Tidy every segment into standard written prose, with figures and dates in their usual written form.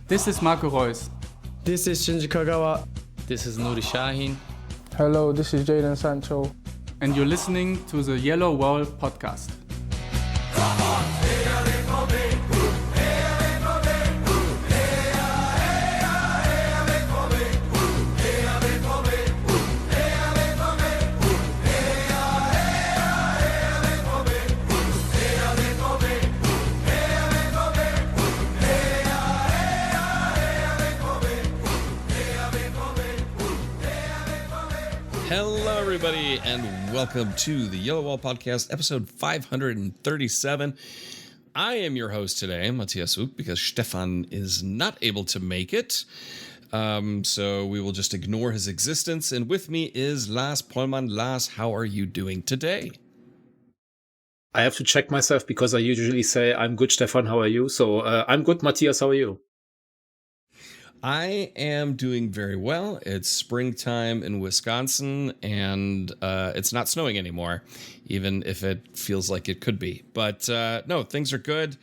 This is Marco Reus. This is Shinji Kagawa. This is Nuri Shahin. Hello, this is Jadon Sancho. And you're listening to the Yellowwallpod podcast. Hello, everybody, and welcome to the Yellowwall Podcast, episode 537. I am your host today, Matthias Hook, because Stefan is not able to make it. So we will just ignore his existence. And with me is Lars Pollmann. Lars, how are you doing today? I have to check myself because I usually say, I'm good, Stefan, how are you? So I'm good, Matthias, how are you? I am doing very well. It's springtime in Wisconsin, and it's not snowing anymore, even if it feels like it could be. But no, things are good.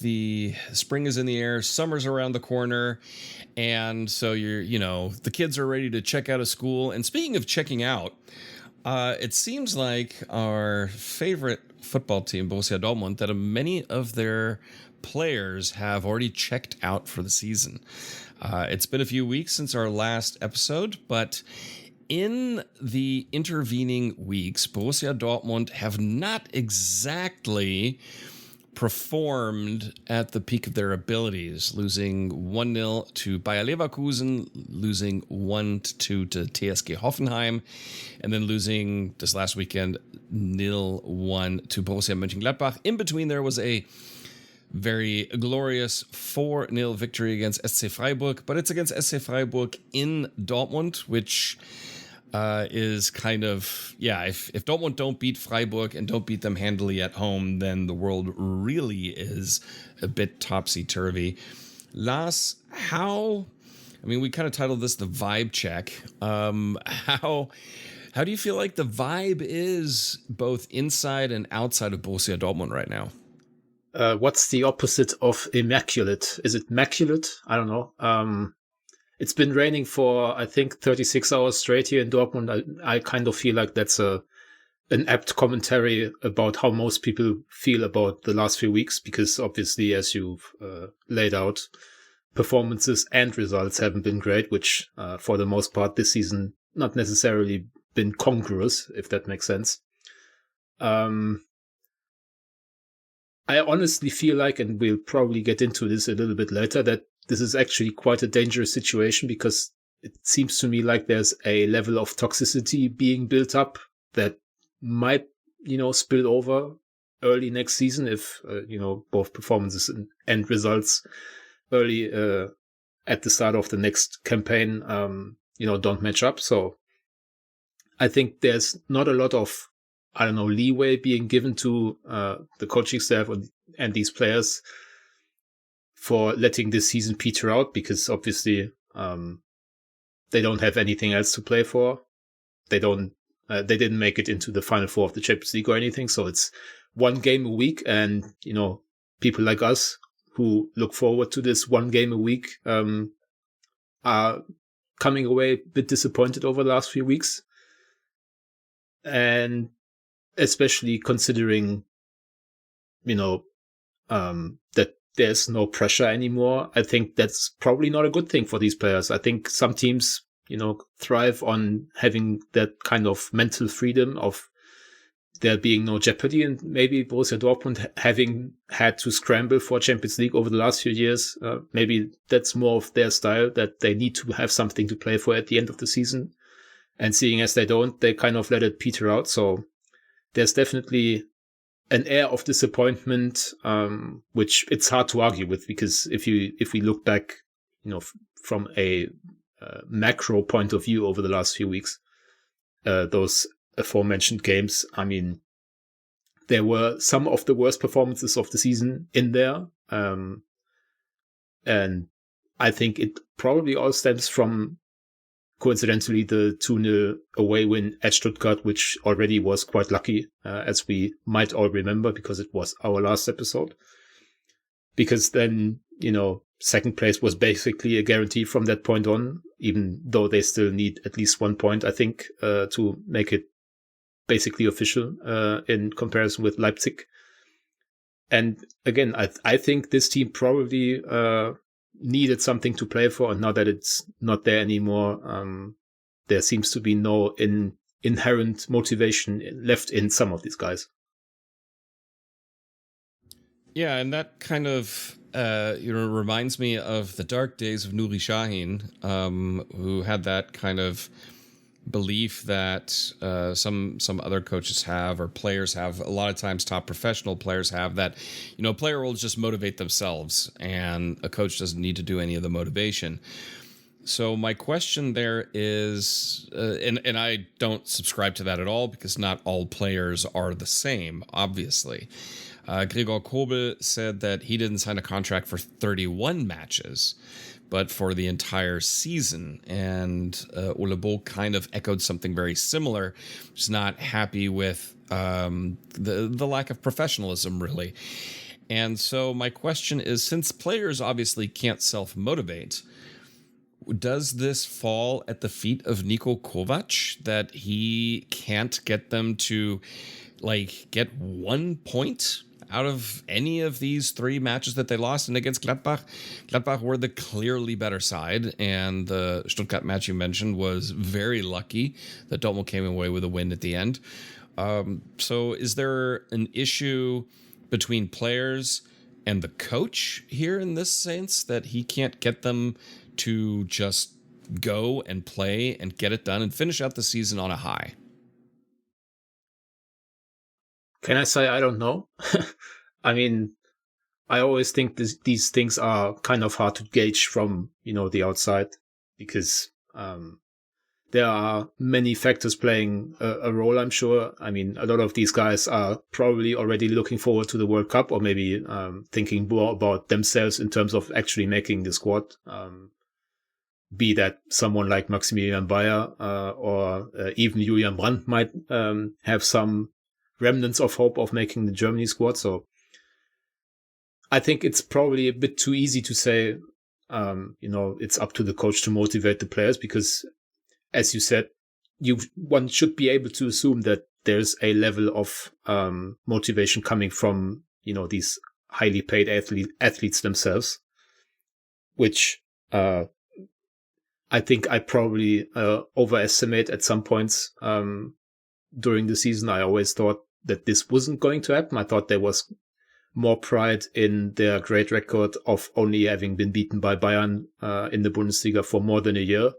The spring is in the air, summer's around the corner, and so the kids are ready to check out of school. And speaking of checking out, it seems like our favorite football team, Borussia Dortmund, that many of their players have already checked out for the season. It's been a few weeks since our last episode, but in the intervening weeks, Borussia Dortmund have not exactly performed at the peak of their abilities, losing 1-0 to Bayer Leverkusen, losing 1-2 to TSG Hoffenheim, and then losing this last weekend 0-1 to Borussia Mönchengladbach. In between, there was a very glorious 4-0 victory against SC Freiburg, but it's against SC Freiburg in Dortmund, which is kind of, if Dortmund don't beat Freiburg and don't beat them handily at home, then the world really is a bit topsy-turvy. Lars, we kind of titled this the vibe check. How do you feel like the vibe is both inside and outside of Borussia Dortmund right now? What's the opposite of immaculate? Is it maculate? I don't know. It's been raining for, I think, 36 hours straight here in Dortmund. I kind of feel like that's an apt commentary about how most people feel about the last few weeks, because obviously, as you've laid out, performances and results haven't been great, which for the most part this season not necessarily been congruous, if that makes sense. I honestly feel like, and we'll probably get into this a little bit later, that this is actually quite a dangerous situation, because it seems to me like there's a level of toxicity being built up that might, spill over early next season if, both performances and results early at the start of the next campaign, don't match up. So I think there's not a lot of leeway being given to the coaching staff and these players for letting this season peter out, because obviously they don't have anything else to play for. They didn't make it into the final four of the Champions League or anything, so it's one game a week, and people like us who look forward to this one game a week are coming away a bit disappointed over the last few weeks. And especially considering, that there's no pressure anymore. I think that's probably not a good thing for these players. I think some teams, thrive on having that kind of mental freedom of there being no jeopardy. And maybe Borussia Dortmund, having had to scramble for Champions League over the last few years, maybe that's more of their style, that they need to have something to play for at the end of the season. And seeing as they don't, they kind of let it peter out. So there's definitely an air of disappointment, which it's hard to argue with, because if we look back, from a macro point of view over the last few weeks, those aforementioned games, there were some of the worst performances of the season in there. And I think it probably all stems from, coincidentally, the 2-0 away win at Stuttgart, which already was quite lucky, as we might all remember, because it was our last episode. Because then, second place was basically a guarantee from that point on, even though they still need at least 1 point, I think, to make it basically official in comparison with Leipzig. And again, I think this team probably needed something to play for, and now that it's not there anymore, there seems to be no inherent motivation left in some of these guys. Yeah, and that kind of reminds me of the dark days of Nuri Sahin, who had that kind of belief that some other coaches have, or players have. A lot of times, top professional players have that. A player will just motivate themselves, and a coach doesn't need to do any of the motivation. So my question there is, and I don't subscribe to that at all, because not all players are the same, obviously. Gregor Kobel said that he didn't sign a contract for 31 matches, but for the entire season. And Ole Bo kind of echoed something very similar. He's not happy with the lack of professionalism, really. And so my question is, since players obviously can't self-motivate, does this fall at the feet of Niko Kovac that he can't get them to get 1 point out of any of these 3 matches that they lost? And against Gladbach were the clearly better side, and the Stuttgart match you mentioned was very lucky that Dortmund came away with a win at the end. So is there an issue between players and the coach here in this sense, that he can't get them to just go and play and get it done and finish out the season on a high? Can I say I don't know? I mean, I always think these things are kind of hard to gauge from, the outside, because there are many factors playing a role, I'm sure. I mean, a lot of these guys are probably already looking forward to the World Cup, or maybe thinking more about themselves in terms of actually making the squad. Be that someone like Maximilian Bayer or even Julian Brandt might have some remnants of hope of making the Germany squad. So I think it's probably a bit too easy to say, it's up to the coach to motivate the players, because, as you said, one should be able to assume that there's a level of motivation coming from, these highly paid athletes themselves, which I think I probably overestimate at some points during the season. I always thought that this wasn't going to happen. I thought there was more pride in their great record of only having been beaten by Bayern in the Bundesliga for more than a year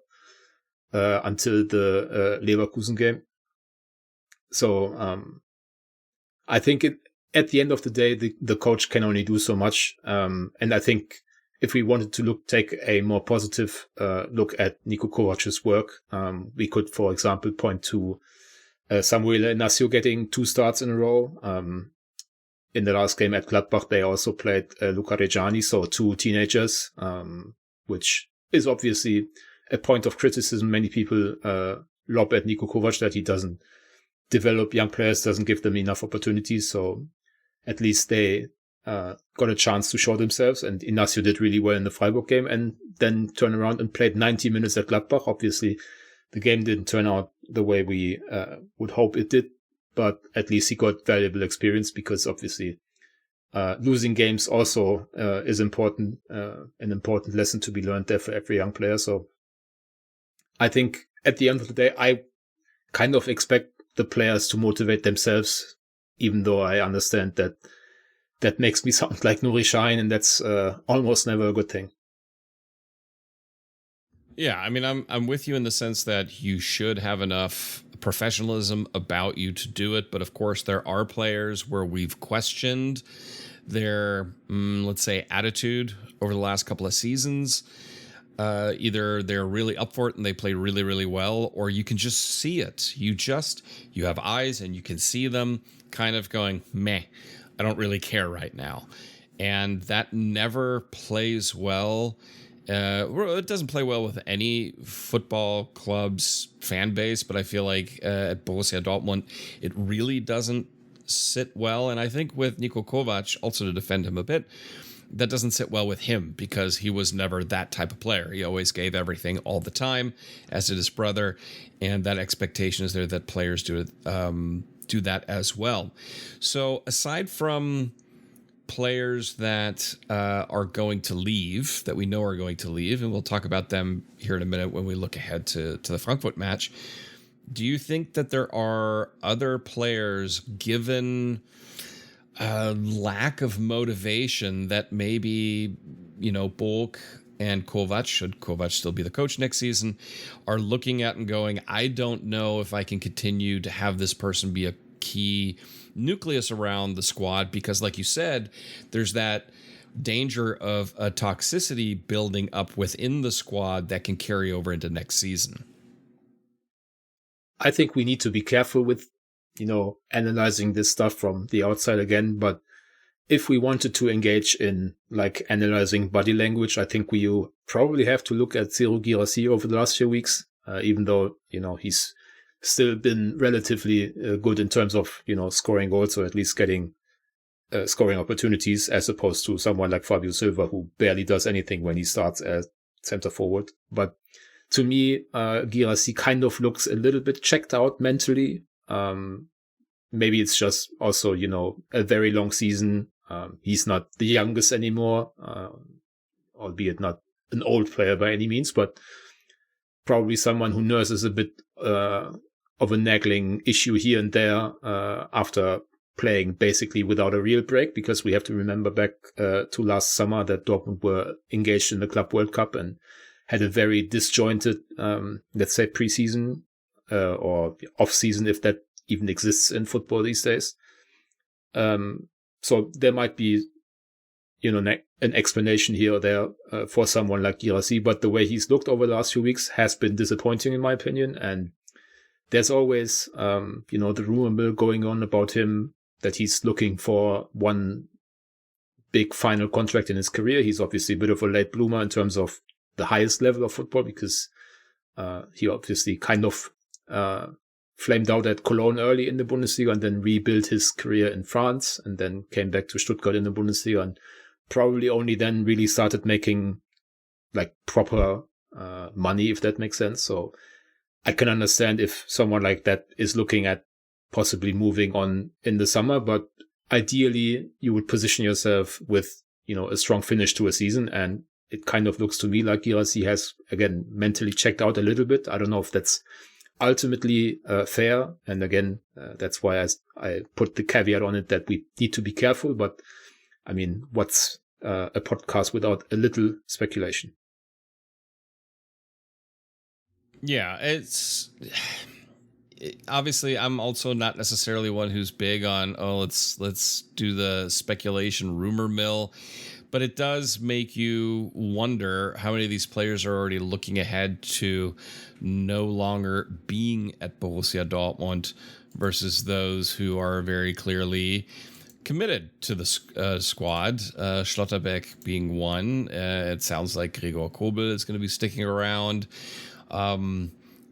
until the Leverkusen game. So I think at the end of the day, the coach can only do so much. And I think if we wanted to take a more positive look at Niko Kovac's work, we could, for example, point to Samuel Inacio getting 2 starts in a row. In the last game at Gladbach, they also played Luca Reggiani, so 2 teenagers, which is obviously a point of criticism. Many people lob at Niko Kovac that he doesn't develop young players, doesn't give them enough opportunities. So at least they got a chance to show themselves, and Inacio did really well in the Freiburg game, and then turned around and played 90 minutes at Gladbach. Obviously, the game didn't turn out the way we would hope it did, but at least he got valuable experience, because obviously losing games also is important, an important lesson to be learned there for every young player. So I think at the end of the day, I kind of expect the players to motivate themselves, even though I understand that makes me sound like Nuri Sahin, and that's almost never a good thing. Yeah, I mean, I'm with you in the sense that you should have enough professionalism about you to do it. But of course, there are players where we've questioned their, let's say, attitude over the last couple of seasons. Either they're really up for it and they play really, really well, or you can just see it. You have eyes and you can see them kind of going, meh, I don't really care right now. And that never plays well. It doesn't play well with any football club's fan base, but I feel like at Borussia Dortmund, it really doesn't sit well. And I think with Niko Kovac, also to defend him a bit, that doesn't sit well with him because he was never that type of player. He always gave everything all the time, as did his brother, and that expectation is there that players do that as well. So aside from players that are going to leave, that we know are going to leave, and we'll talk about them here in a minute when we look ahead to the Frankfurt match, do you think that there are other players, given lack of motivation, that maybe, Bulk and Kovac, should Kovac still be the coach next season, are looking at and going, I don't know if I can continue to have this person be a key nucleus around the squad, because like you said, there's that danger of a toxicity building up within the squad that can carry over into next season? I think we need to be careful with, analyzing this stuff from the outside again. But if we wanted to engage in like analyzing body language, I think we probably have to look at Serhou Guirassy over the last few weeks, even though, he's still been relatively good in terms of, scoring goals, or at least getting scoring opportunities, as opposed to someone like Fabio Silva, who barely does anything when he starts as center forward. But to me, Guirassy kind of looks a little bit checked out mentally. Maybe it's just also, a very long season. He's not the youngest anymore, albeit not an old player by any means, but probably someone who nurses a bit of a nagging issue here and there after playing basically without a real break, because we have to remember back to last summer that Dortmund were engaged in the Club World Cup and had a very disjointed, let's say, preseason or off-season, if that even exists in football these days. So there might be, an explanation here or there for someone like Guirassy, but the way he's looked over the last few weeks has been disappointing, in my opinion. And there's always, the rumor mill going on about him, that he's looking for one big final contract in his career. He's obviously a bit of a late bloomer in terms of the highest level of football, because he obviously kind of flamed out at Cologne early in the Bundesliga and then rebuilt his career in France and then came back to Stuttgart in the Bundesliga and probably only then really started making like proper money, if that makes sense. So I can understand if someone like that is looking at possibly moving on in the summer, but ideally you would position yourself with, a strong finish to a season. And it kind of looks to me like Guirassy has, again, mentally checked out a little bit. I don't know if that's ultimately fair. And again, that's why I put the caveat on it that we need to be careful. But I mean, what's a podcast without a little speculation? Yeah, obviously I'm also not necessarily one who's big on, let's do the speculation rumor mill. But it does make you wonder how many of these players are already looking ahead to no longer being at Borussia Dortmund versus those who are very clearly committed to the squad. Schlotterbeck being one. It sounds like Gregor Kobel is going to be sticking around.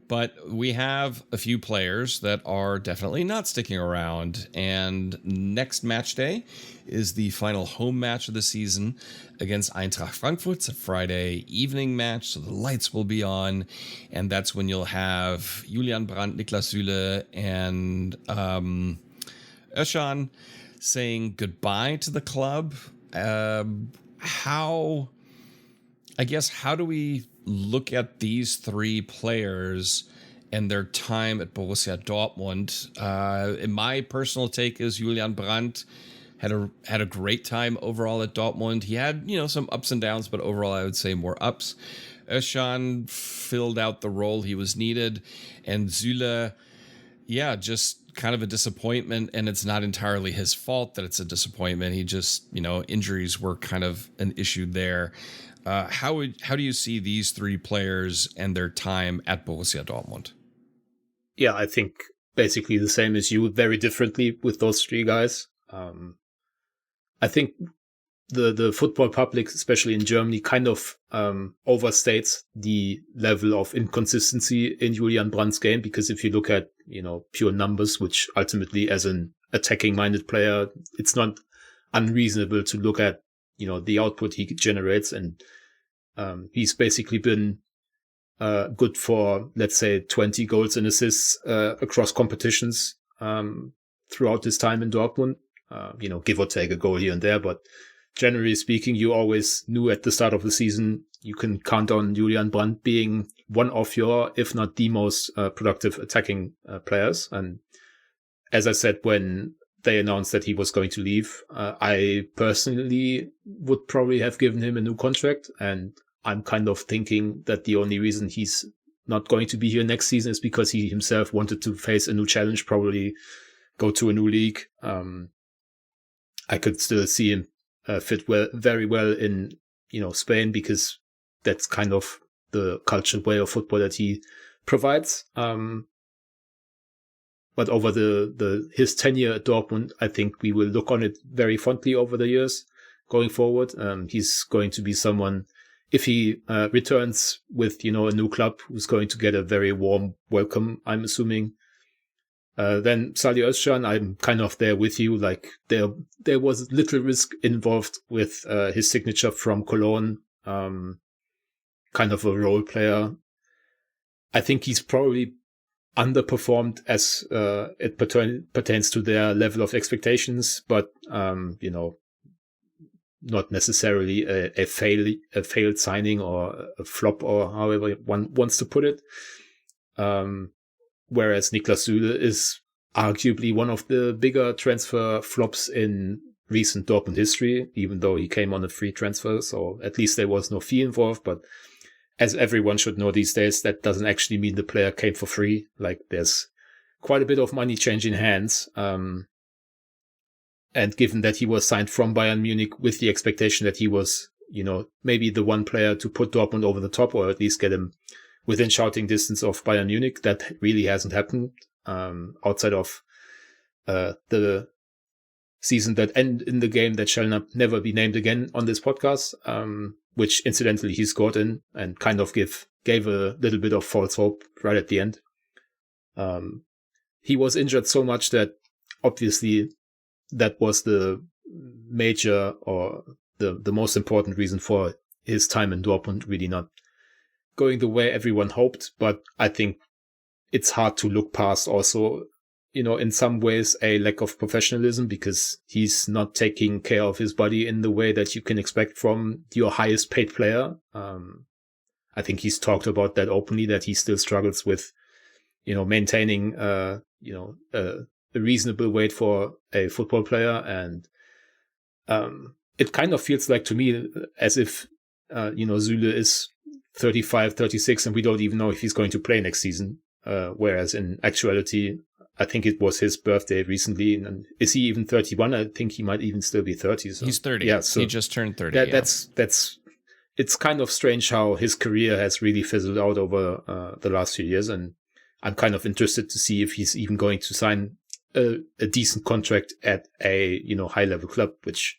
But we have a few players that are definitely not sticking around. And next match day is the final home match of the season against Eintracht Frankfurt. It's a Friday evening match, so the lights will be on. And that's when you'll have Julian Brandt, Niklas Süle, and Özcan saying goodbye to the club. How do we look at these three players and their time at Borussia Dortmund? In my personal take is Julian Brandt had a great time overall at Dortmund. He had, some ups and downs, but overall I would say more ups. Özcan filled out the role he was needed, and Süle, just kind of a disappointment, and it's not entirely his fault that it's a disappointment. He just, injuries were kind of an issue there. How do you see these three players and their time at Borussia Dortmund? Yeah, I think basically the same as you, very differently with those three guys. I think the football public, especially in Germany, kind of overstates the level of inconsistency in Julian Brandt's game, because if you look at, pure numbers, which ultimately as an attacking-minded player, it's not unreasonable to look at, the output he generates. And he's basically been good for, let's say, 20 goals and assists across competitions throughout his time in Dortmund. Give or take a goal here and there, but generally speaking, you always knew at the start of the season you can count on Julian Brandt being one of your, if not the most productive attacking players. And as I said, when they announced that he was going to leave, I personally would probably have given him a new contract. And I'm kind of thinking that the only reason he's not going to be here next season is because he himself wanted to face a new challenge, probably go to a new league. I could still see him fit very well in, Spain, because that's kind of the cultured way of football that he provides. But over his tenure at Dortmund, I think we will look on it very fondly over the years going forward. He's going to be someone, if he returns with, a new club, who's going to get a very warm welcome, I'm assuming. Then Salih Özcan, I'm kind of there with you. Like there was little risk involved with his signature from Cologne, kind of a role player. I think he's probably underperformed as it pertains to their level of expectations, but not necessarily a failed signing or a flop, or however one wants to put it. Whereas Niklas Süle is arguably one of the bigger transfer flops in recent Dortmund history, even though he came on a free transfer, so at least there was no fee involved. But as everyone should know these days, that doesn't actually mean the player came for free. Like, there's quite a bit of money changing hands. And given that he was signed from Bayern Munich with the expectation that he was, maybe the one player to put Dortmund over the top, or at least get him within shouting distance of Bayern Munich, that really hasn't happened, outside of the season that ended in the game that shall never be named again on this podcast, which incidentally he scored in, and kind of gave a little bit of false hope right at the end. He was injured so much that obviously that was the major, or the most important reason for his time in Dortmund really not going the way everyone hoped. But I think it's hard to look past also, in some ways, a lack of professionalism, because he's not taking care of his body in the way that you can expect from your highest paid player. I think he's talked about that openly, that he still struggles with, maintaining, a reasonable weight for a football player. And it kind of feels like to me as if, Süle is 35, 36, and we don't even know if he's going to play next season. Whereas in actuality, I think it was his birthday recently. And is he even 31? I think he might even still be 30. So. He's 30. Yeah, so he just turned 30. That's it's kind of strange how his career has really fizzled out over the last few years. And I'm kind of interested to see if he's even going to sign a decent contract at a, high level club, which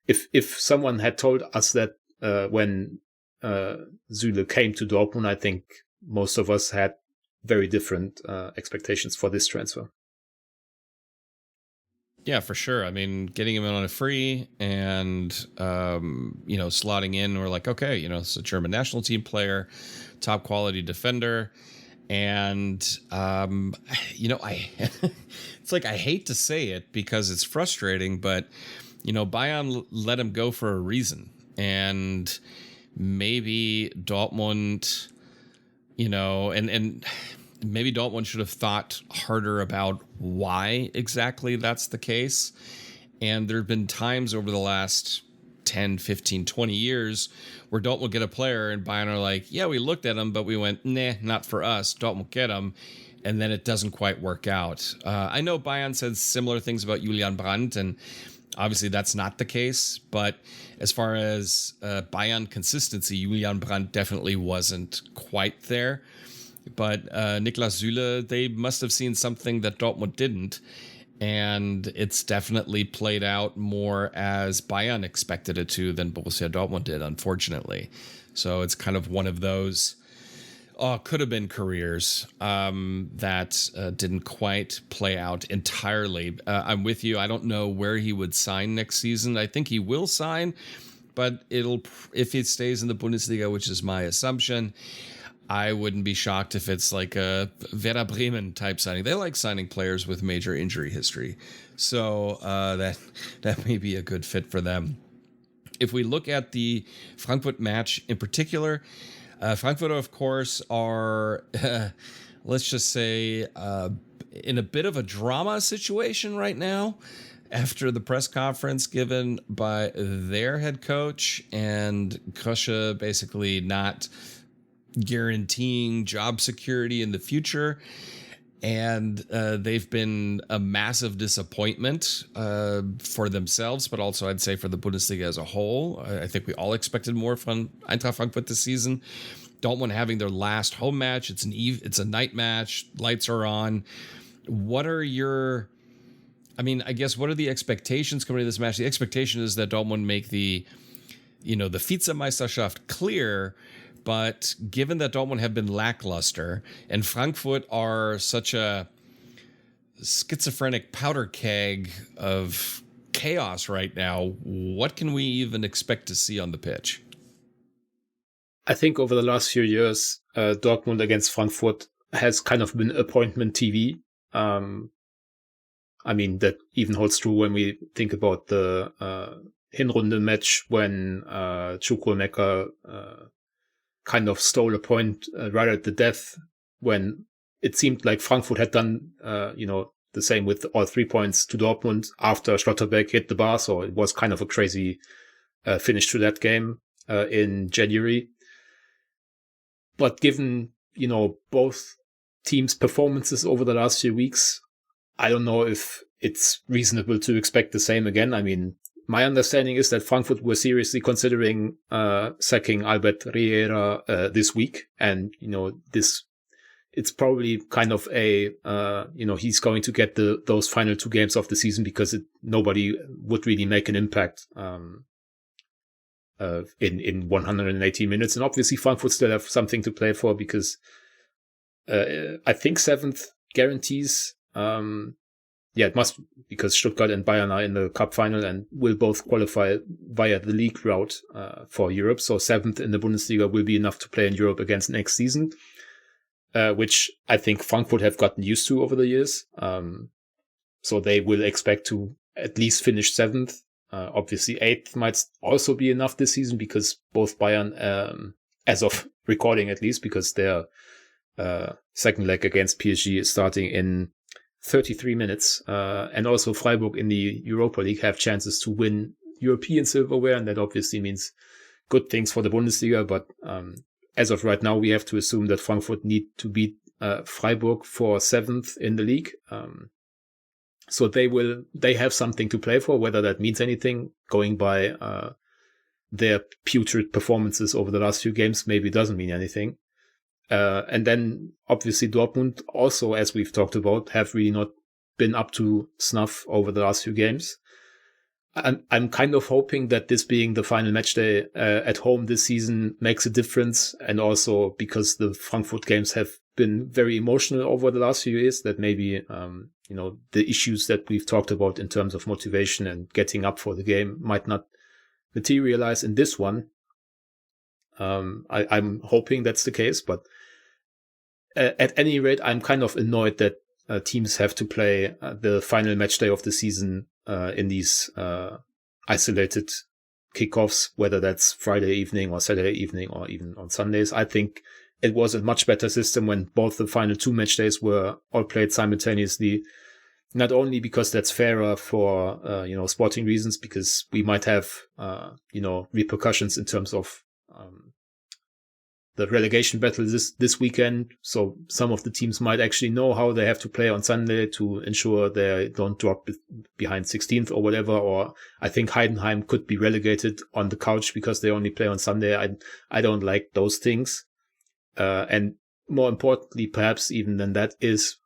if someone had told us that when Süle came to Dortmund, I think most of us had very different expectations for this transfer. Yeah, for sure. I mean, getting him in on a free and, slotting in, we're like, okay, it's a German national team player, top quality defender. And, it's like, I hate to say it because it's frustrating, but, Bayern let him go for a reason. And maybe Dortmund, and maybe Dortmund should have thought harder about why exactly that's the case. And there have been times over the last 10, 15, 20 years where Dortmund will get a player and Bayern are like, yeah, we looked at him, but we went, nah, not for us. Dortmund will get him. And then it doesn't quite work out. I know Bayern said similar things about Julian Brandt, and obviously that's not the case. But as far as Bayern consistency, Julian Brandt definitely wasn't quite there. But Niklas Süle, they must have seen something that Dortmund didn't. And it's definitely played out more as Bayern expected it to than Borussia Dortmund did, unfortunately. So it's kind of one of those could have been careers that didn't quite play out entirely. I'm with you. I don't know where he would sign next season. I think he will sign, but if it stays in the Bundesliga, which is my assumption, I wouldn't be shocked if it's like a Werder Bremen type signing. They like signing players with major injury history, so that may be a good fit for them. If we look at the Frankfurt match in particular, Frankfurt, of course, are let's just say in a bit of a drama situation right now after the press conference given by their head coach and Krösche basically not guaranteeing job security in the future. And they've been a massive disappointment for themselves, but also I'd say for the Bundesliga as a whole. I think we all expected more from Eintracht Frankfurt this season. Dortmund having their last home match. It's a night match. Lights are on. What are what are the expectations coming to this match? The expectation is that Dortmund make the Vizemeisterschaft clear. But given that Dortmund have been lackluster and Frankfurt are such a schizophrenic powder keg of chaos right now, what can we even expect to see on the pitch? I think over the last few years, Dortmund against Frankfurt has kind of been appointment TV. That even holds true when we think about the Hinrunde match when Chukwuemeka kind of stole a point right at the death, when it seemed like Frankfurt had done, the same with all 3 points to Dortmund after Schlotterbeck hit the bar. So it was kind of a crazy finish to that game in January. But given, both teams' performances over the last few weeks, I don't know if it's reasonable to expect the same again. I mean, my understanding is that Frankfurt were seriously considering sacking Albert Riera this week. And, it's probably kind of a, he's going to get those final 2 games of the season because nobody would really make an impact in 180 minutes. And obviously Frankfurt still have something to play for because I think 7th guarantees. It must, because Stuttgart and Bayern are in the cup final and will both qualify via the league route for Europe. So 7th in the Bundesliga will be enough to play in Europe against next season, which I think Frankfurt have gotten used to over the years. So they will expect to at least finish 7th. Obviously 8th might also be enough this season because both Bayern, as of recording at least, because their second leg against PSG is starting in 33 minutes, and also Freiburg in the Europa League have chances to win European silverware, and that obviously means good things for the Bundesliga. But as of right now, we have to assume that Frankfurt need to beat Freiburg for 7th in the league. So they have something to play for. Whether that means anything, going by their putrid performances over the last few games, maybe doesn't mean anything. And then obviously Dortmund also, as we've talked about, have really not been up to snuff over the last few games. I'm kind of hoping that this being the final match day at home this season makes a difference. And also because the Frankfurt games have been very emotional over the last few years, that maybe, the issues that we've talked about in terms of motivation and getting up for the game might not materialize in this one. I'm hoping that's the case, but at any rate, I'm kind of annoyed that teams have to play the final match day of the season in these isolated kickoffs, whether that's Friday evening or Saturday evening or even on Sundays. I think it was a much better system when both the final 2 match days were all played simultaneously, not only because that's fairer for, sporting reasons, because we might have, repercussions in terms of the relegation battle this weekend. So some of the teams might actually know how they have to play on Sunday to ensure they don't drop behind 16th or whatever. Or I think Heidenheim could be relegated on the couch because they only play on Sunday. I don't like those things. And more importantly, perhaps even than that, is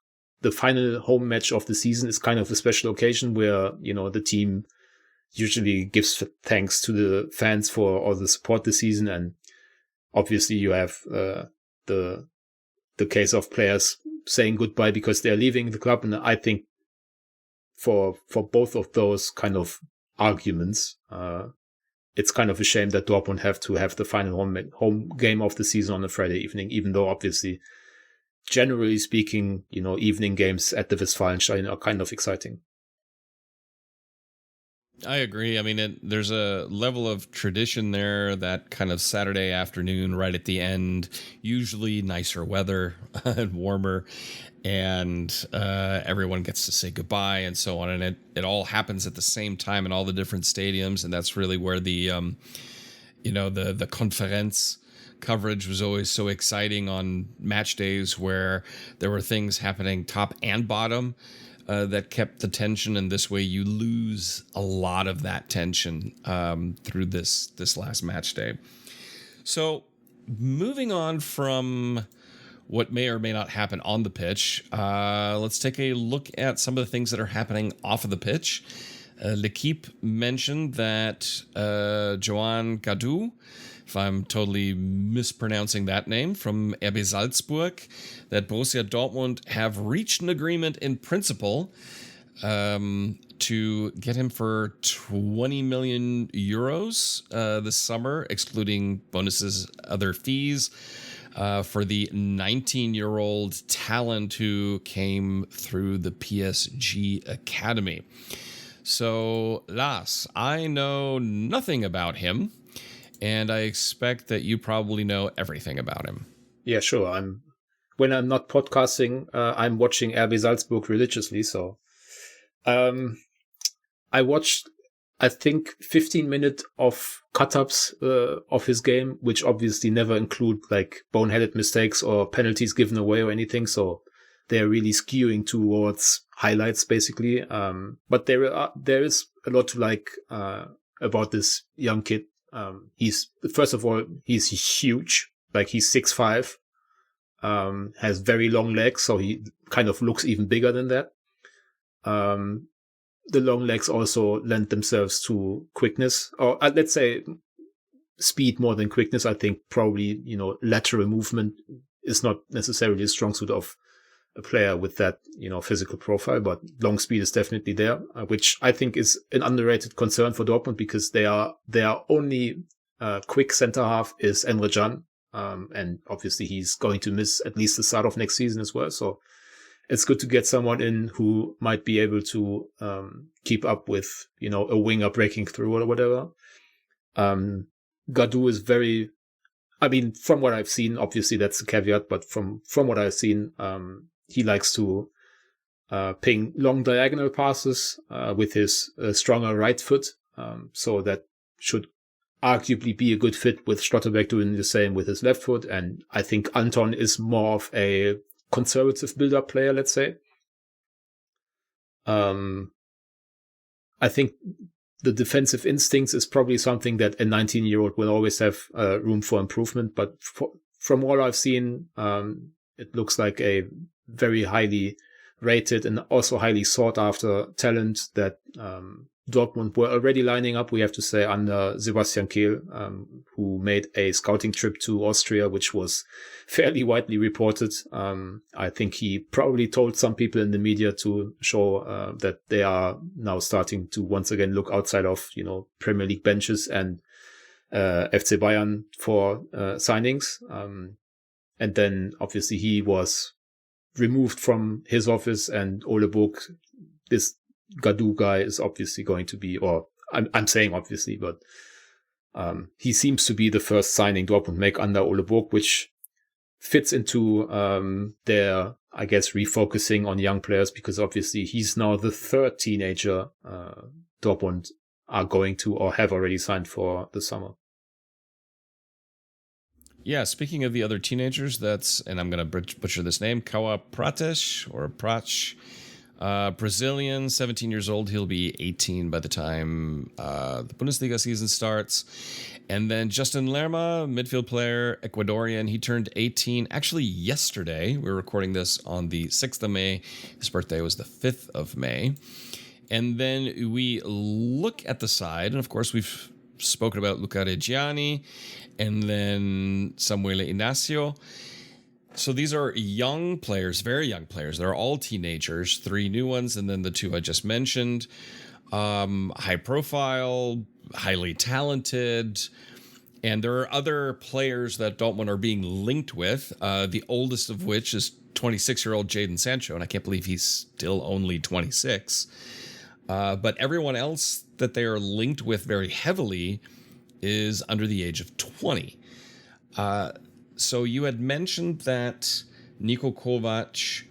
the final home match of the season is kind of a special occasion where, the team usually gives thanks to the fans for all the support this season. And obviously you have the case of players saying goodbye because they're leaving the club. And I think for both of those kind of arguments, it's kind of a shame that Dortmund have to have the final home game of the season on a Friday evening, even though obviously, generally speaking, evening games at the Westfalenstein are kind of exciting. I agree. I mean, there's a level of tradition there, that kind of Saturday afternoon right at the end, usually nicer weather and warmer, and everyone gets to say goodbye and so on. And it all happens at the same time in all the different stadiums. And that's really where the conference coverage was always so exciting on match days, where there were things happening top and bottom that kept the tension, and this way you lose a lot of that tension through this last match day. So moving on from what may or may not happen on the pitch, let's take a look at some of the things that are happening off of the pitch. L'Equipe mentioned that Joan Gadou, if I'm totally mispronouncing that name, from RB Salzburg, that Borussia Dortmund have reached an agreement in principle to get him for 20 million euros this summer, excluding bonuses, other fees, for the 19-year-old talent who came through the PSG Academy. So, Lars, I know nothing about him, and I expect that you probably know everything about him. Yeah, sure. When I'm not podcasting, I'm watching RB Salzburg religiously. So, I watched, I think, 15 minutes of cut-ups of his game, which obviously never include like boneheaded mistakes or penalties given away or anything. So they're really skewing towards highlights, basically. But there is a lot to like about this young kid. He's huge, like he's 6'5", has very long legs, so he kind of looks even bigger than that. The long legs also lend themselves to quickness, or let's say speed more than quickness. I think probably, lateral movement is not necessarily a strong suit of a player with that, physical profile, but long speed is definitely there, which I think is an underrated concern for Dortmund, because their only quick center half is Emre Can, and obviously he's going to miss at least the start of next season as well. So it's good to get someone in who might be able to keep up with, a winger breaking through or whatever. Gadou is very, I mean, from what I've seen, obviously that's a caveat, but from what I've seen, he likes to ping long diagonal passes with his stronger right foot. So that should arguably be a good fit with Schlotterbeck doing the same with his left foot. And I think Anton is more of a conservative build-up player, let's say. I think the defensive instincts is probably something that a 19-year-old will always have room for improvement. But from all I've seen, it looks like a very highly rated and also highly sought after talent that Dortmund were already lining up, we have to say, under Sebastian Kehl, who made a scouting trip to Austria, which was fairly widely reported. I think he probably told some people in the media to show that they are now starting to once again look outside of, Premier League benches and FC Bayern for signings. And then obviously he was removed from his office, and Ole Burg, this Gadou guy, is obviously going to be, or I'm saying obviously, but he seems to be the first signing Dortmund make under Ole Burg, which fits into their, I guess, refocusing on young players, because obviously he's now the third teenager Dortmund are going to or have already signed for the summer. Yeah, speaking of the other teenagers, and I'm going to butcher this name, Kawa Prates, or Prach, Brazilian, 17 years old. He'll be 18 by the time the Bundesliga season starts. And then Justin Lerma, midfield player, Ecuadorian. He turned 18 actually yesterday. We're recording this on the 6th of May. His birthday was the 5th of May. And then we look at the side, and of course we've spoken about Luca Reggiani and then Samuele Inacio. So these are young players, very young players. They're all teenagers, 3 new ones, and then the 2 I just mentioned. High profile, highly talented. And there are other players that Dortmund are being linked with, the oldest of which is 26-year-old Jadon Sancho, and I can't believe he's still only 26. But everyone else that they are linked with very heavily is under the age of 20. So you had mentioned that Niko Kovac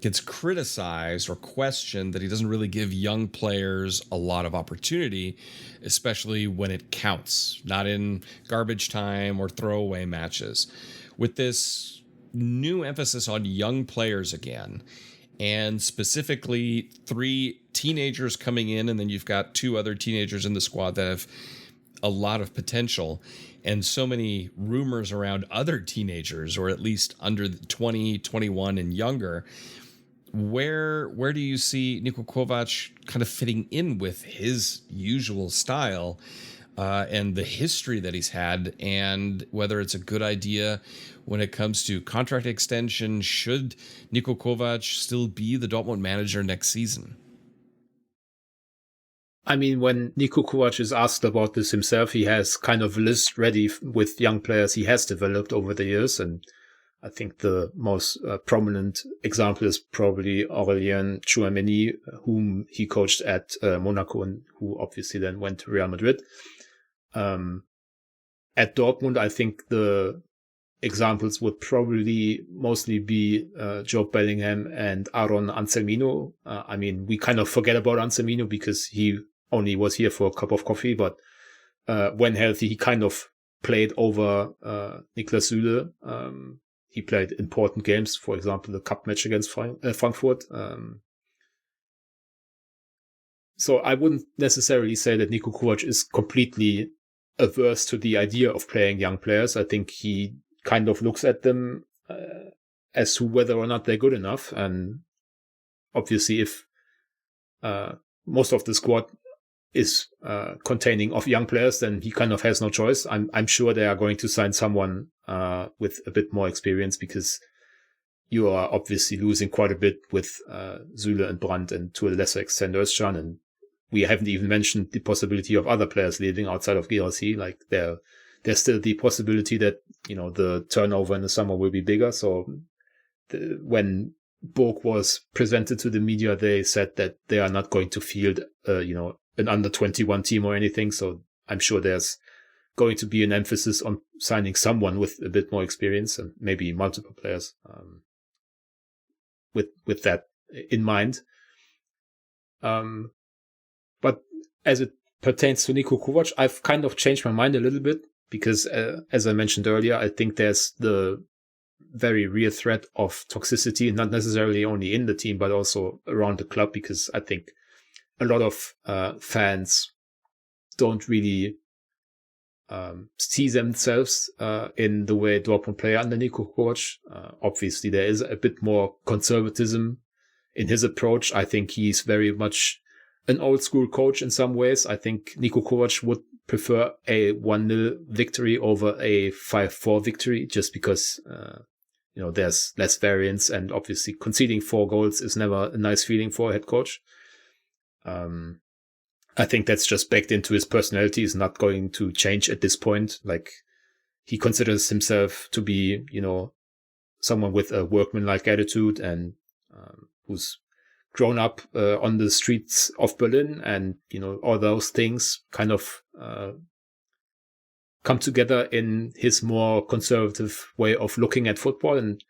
gets criticized or questioned that he doesn't really give young players a lot of opportunity, especially when it counts, not in garbage time or throwaway matches. With this new emphasis on young players again, and specifically 3 teenagers coming in, and then you've got 2 other teenagers in the squad that have a lot of potential, and so many rumors around other teenagers, or at least under 20, 21 and younger, where do you see Niko Kovac kind of fitting in with his usual style and the history that he's had, and whether it's a good idea when it comes to contract extension? Should Niko Kovac still be the Dortmund manager next season? I mean, when Niko Kovac is asked about this himself, he has kind of a list ready with young players he has developed over the years. And I think the most prominent example is probably Aurélien Tchouaméni, whom he coached at Monaco and who obviously then went to Real Madrid. At Dortmund, I think the examples would probably mostly be Job Bellingham and Aaron Anselmino. I mean, we kind of forget about Anselmino because he only was here for a cup of coffee, but when healthy, he kind of played over Niklas Süle. He played important games, for example, the cup match against Frankfurt. So I wouldn't necessarily say that Niko Kovac is completely averse to the idea of playing young players. I think he kind of looks at them as to whether or not they're good enough. And obviously, if most of the squad is containing of young players, then he kind of has no choice. I'm sure they are going to sign someone with a bit more experience, because you are obviously losing quite a bit with Süle and Brandt, and to a lesser extent Özcan. And we haven't even mentioned the possibility of other players leaving outside of Guirassy. Like there's still the possibility that, you know, the turnover in the summer will be bigger. So when Borg was presented to the media, they said that they are not going to field, an under 21 team or anything. So I'm sure there's going to be an emphasis on signing someone with a bit more experience, and maybe multiple players with that in mind. But as it pertains to Niko Kovac, I've kind of changed my mind a little bit, because as I mentioned earlier, I think there's the very real threat of toxicity, not necessarily only in the team, but also around the club, because I think a lot of fans don't really see themselves in the way Dortmund play under Niko Kovac. Obviously, there is a bit more conservatism in his approach. I think he's very much an old school coach in some ways. I think Niko Kovac would prefer a 1-0 victory over a 5-4 victory, just because there's less variance, and obviously conceding 4 goals is never a nice feeling for a head coach. I think that's just baked into his personality. He's not going to change at this point. Like, he considers himself to be, someone with a workmanlike attitude, and who's grown up on the streets of Berlin, and, all those things kind of come together in his more conservative way of looking at football. And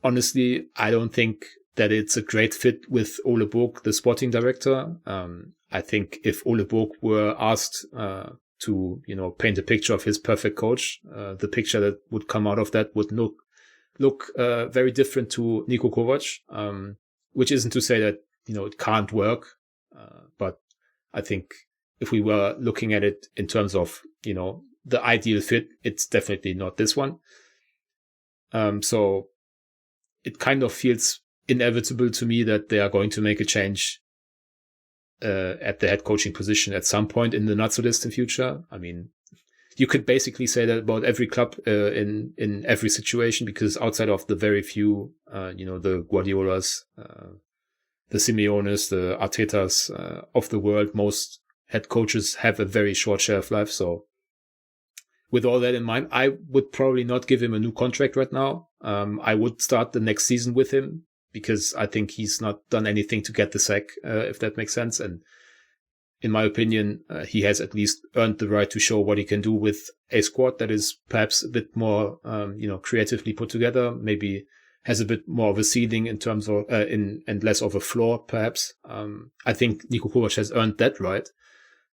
honestly, I don't think that it's a great fit with Ole Borg, the sporting director. I think if Ole Borg were asked to, paint a picture of his perfect coach, the picture that would come out of that would look very different to Niko Kovac, which isn't to say that, it can't work. But I think if we were looking at it in terms of, the ideal fit, it's definitely not this one. So it kind of feels inevitable to me that they are going to make a change at the head coaching position at some point in the not so distant future. I mean, you could basically say that about every club in every situation, because outside of the very few, the Guardiolas, the Simeones, the Artetas of the world, most head coaches have a very short shelf life. So with all that in mind, I would probably not give him a new contract right now. I would start the next season with him because I think he's not done anything to get the sack, if that makes sense. And in my opinion, he has at least earned the right to show what he can do with a squad that is perhaps a bit more, creatively put together, maybe has a bit more of a ceiling in terms of, and less of a floor, perhaps. I think Niko Kovac has earned that right.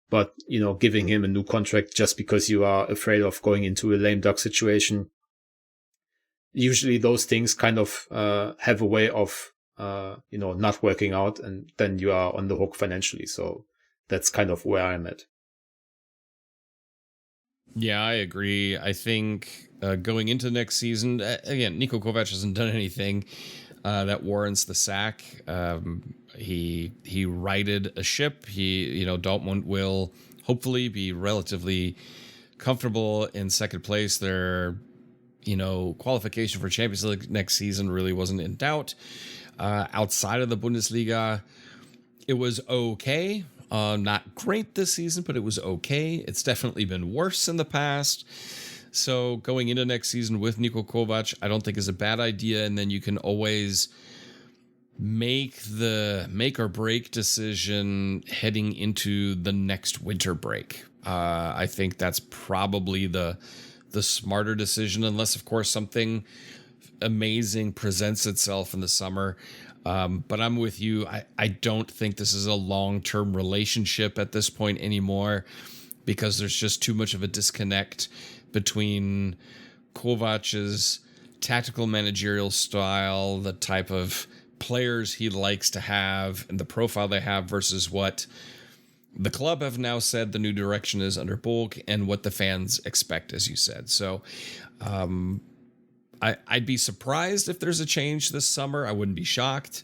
But, giving him a new contract just because you are afraid of going into a lame duck situation, usually those things kind of have a way of, not working out, and then you are on the hook financially. So that's kind of where I'm at. Yeah, I agree. I think going into next season, again, Niko Kovac hasn't done anything that warrants the sack. He righted a ship. Dortmund will hopefully be relatively comfortable in second place. Their, qualification for Champions League next season really wasn't in doubt. Outside of the Bundesliga, it was okay. Not great this season, but it was okay. It's definitely been worse in the past. So going into next season with Niko Kovac, I don't think is a bad idea. And then you can always make the make or break decision heading into the next winter break. I think that's probably the smarter decision, unless, of course, something amazing presents itself in the summer. But I'm with you. I don't think this is a long-term relationship at this point anymore, because there's just too much of a disconnect between Kovac's tactical managerial style, the type of players he likes to have, and the profile they have versus what the club have now said the new direction is under Bulk, and what the fans expect, as you said. So I'd be surprised if there's a change this summer. I wouldn't be shocked.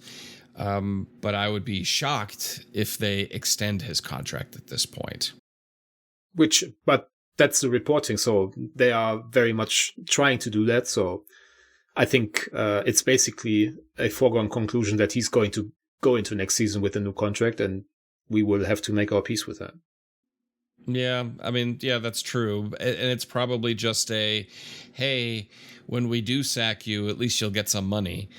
But I would be shocked if they extend his contract at this point. But that's the reporting. So they are very much trying to do that. So I think it's basically a foregone conclusion that he's going to go into next season with a new contract, and we will have to make our peace with that. Yeah, I mean, yeah, that's true. And it's probably just hey, when we do sack you, at least you'll get some money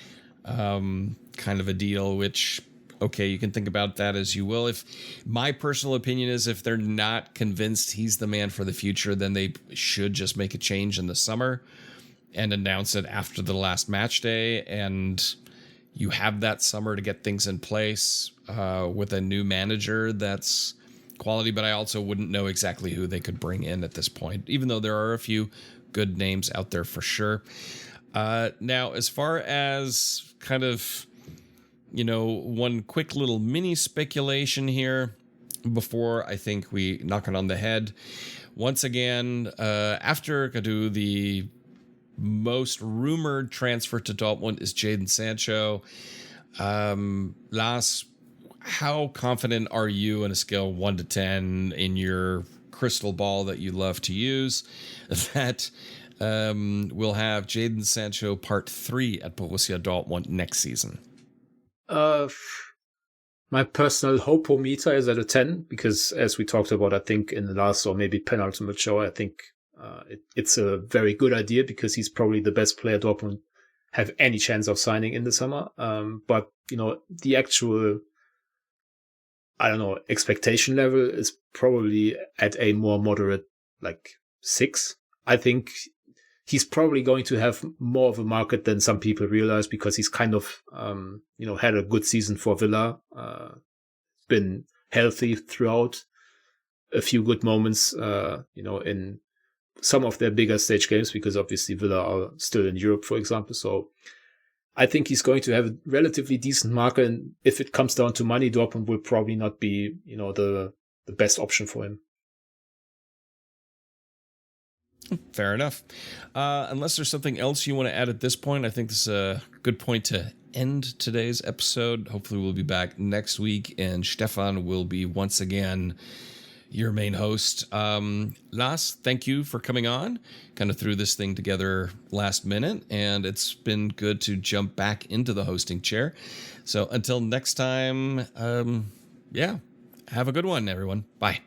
kind of a deal, which, okay, you can think about that as you will. If my personal opinion is, if they're not convinced he's the man for the future, then they should just make a change in the summer and announce it after the last match day. And you have that summer to get things in place with a new manager that's quality. But I also wouldn't know exactly who they could bring in at this point, even though there are a few good names out there for sure. Now, as far as kind of, one quick little mini speculation here before I think we knock it on the head. Once again, after Kadu, the most rumored transfer to Dortmund is Jadon Sancho. Lars, how confident are you on a scale of 1 to 10 in your crystal ball that you love to use that we'll have Jadon Sancho part 3 at Borussia Dortmund next season? My personal hope-o-meter is at a 10, because as we talked about, I think in the last or maybe penultimate show, I think it's a very good idea, because he's probably the best player Dortmund have any chance of signing in the summer. But, the actual, expectation level is probably at a more moderate, 6. I think he's probably going to have more of a market than some people realize, because he's kind of, had a good season for Villa, been healthy throughout, a few good moments, in some of their bigger stage games, because obviously Villa are still in Europe, for example. So I think he's going to have a relatively decent market. And if it comes down to money, Dortmund will probably not be, the best option for him. Fair enough. Unless there's something else you want to add at this point, I think this is a good point to end today's episode. Hopefully we'll be back next week, and Stefan will be once again your main host. Lars, thank you for coming on. Kind of threw this thing together last minute, and it's been good to jump back into the hosting chair. So until next time, Have a good one, everyone. Bye.